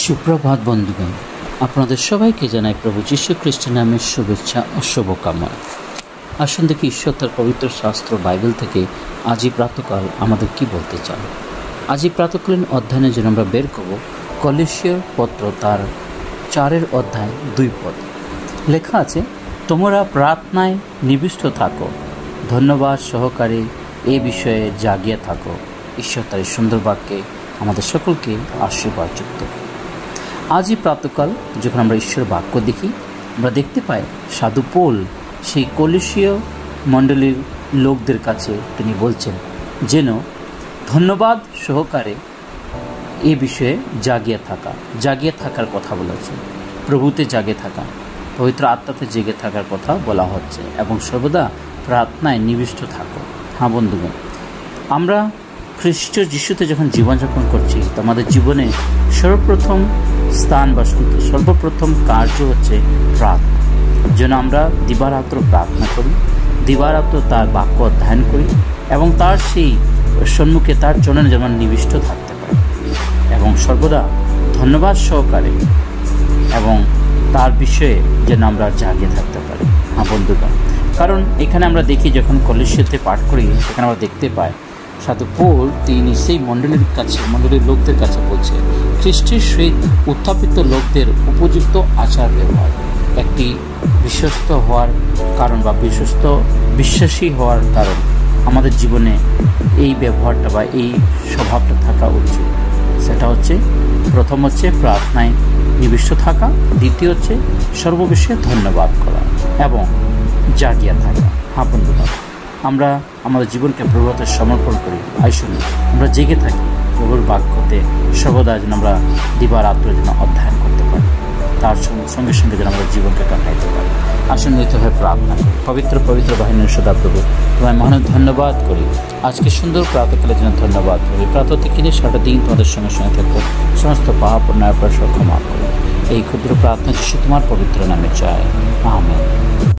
সুপ্রভাত বন্ধুগণ, আপনাদের সবাইকে জানাই প্রভু যীশু খ্রিস্টের নামে শুভেচ্ছা ও শুভকামনা। আসুন দেখি ঈশ্বর তার পবিত্র শাস্ত্র বাইবেল থেকে আজই প্রাতকাল আমাদের কি বলতে চান। আজই প্রাতকালীন অধ্যয়নের জন্য আমরা বের করব কলোসীয় পত্র তার 4 অধ্যায় 2 পদ। লেখা আছে, তোমরা প্রার্থনায় নিবিষ্ট থাকো, ধন্যবাদ সহকারে এ বিষয়ে জাগিয়ে থাকো। ঈশ্বর তার এই সুন্দর বাক্যে আমাদের সকলকে আশীর্বাদ যুক্ত। আজই প্রাতকাল যখন আমরা ঈশ্বর বাক্য দেখি, আমরা দেখতে পাই সাধু পৌল সেই কলোসীয় মণ্ডলীর লোকদের কাছে তিনি বলছেন যেন ধন্যবাদ সহকারে এ বিষয়ে জাগিয়ে থাকার কথা বলেছেন। প্রভুতে জাগে থাকা, পবিত্র আত্মাতে জেগে থাকার কথা বলা হচ্ছে এবং সর্বদা প্রার্থনায় নিবিষ্ট থাকো। হ্যাঁ বন্ধুগণ, আমরা খ্রিস্ট যিশুতে যখন জীবনযাপন করছি, তো আমাদের জীবনে সর্বপ্রথম স্থান বা সর্বপ্রথম কার্য হচ্ছে প্রার্থনা। যেন আমরা দিবারাত্র প্রার্থনা করি, দিবারাত্র তার বাক্য অধ্যয়ন করি এবং তার সেই সম্মুখে তার চরণে যেন নিবিষ্ট থাকতে পারি এবং সর্বদা ধন্যবাদ সহকারে এবং তার বিষয়ে যেন আমরা জাগিয়ে থাকতে পারি। হ্যাঁ বন্ধুগণ, কারণ এখানে আমরা দেখি যখন কলোসীয়তে পাঠ করি, সেখানে আমরা দেখতে পাই সাধু পৌল তিনি সেই মণ্ডলীর লোকদের কাছে বলছে খ্রিস্টের সহিত উত্থাপিত লোকদের উপযুক্ত আচার ব্যবহার একটি বিশ্বস্ত হওয়ার কারণ বা বিশ্বাসী হওয়ার কারণ আমাদের জীবনে এই ব্যবহারটা বা এই স্বভাবটা থাকা উচিত। সেটা হচ্ছে প্রথম হচ্ছে প্রার্থনায় নিবিষ্ট থাকা, দ্বিতীয় হচ্ছে সর্ববিষয়ে ধন্যবাদ করা এবং জাগিয়ে থাকা। হ্যাঁ বন্ধুরা, আমরা আমাদের জীবনকে প্রভুর হাতে সমর্পণ করি। আসুন আমরা জেগে থাকি প্রভুর বাক্যতে, সর্বদা যেন আমরা দিবারাত্র যেন অধ্যয়ন করতে পারি, তার সঙ্গে সঙ্গে যেন আমাদের জীবনকে কাটাইতে পারি। আসুন নিতে হয় প্রার্থনা। পবিত্র বাহিনীর সদা প্রভু, তোমায় মহান ধন্যবাদ করি। আজকে সুন্দর প্রাতকালের জন্য ধন্যবাদ করি। প্রাত থেকে নিয়ে সারাটা দিন তোমাদের সঙ্গে থাকবো, সমস্ত পাপ ও ন্যায় ক্ষমা করো। এই ক্ষুদ্র প্রার্থনা যিশু তোমার পবিত্র নামে চাই, আমেন।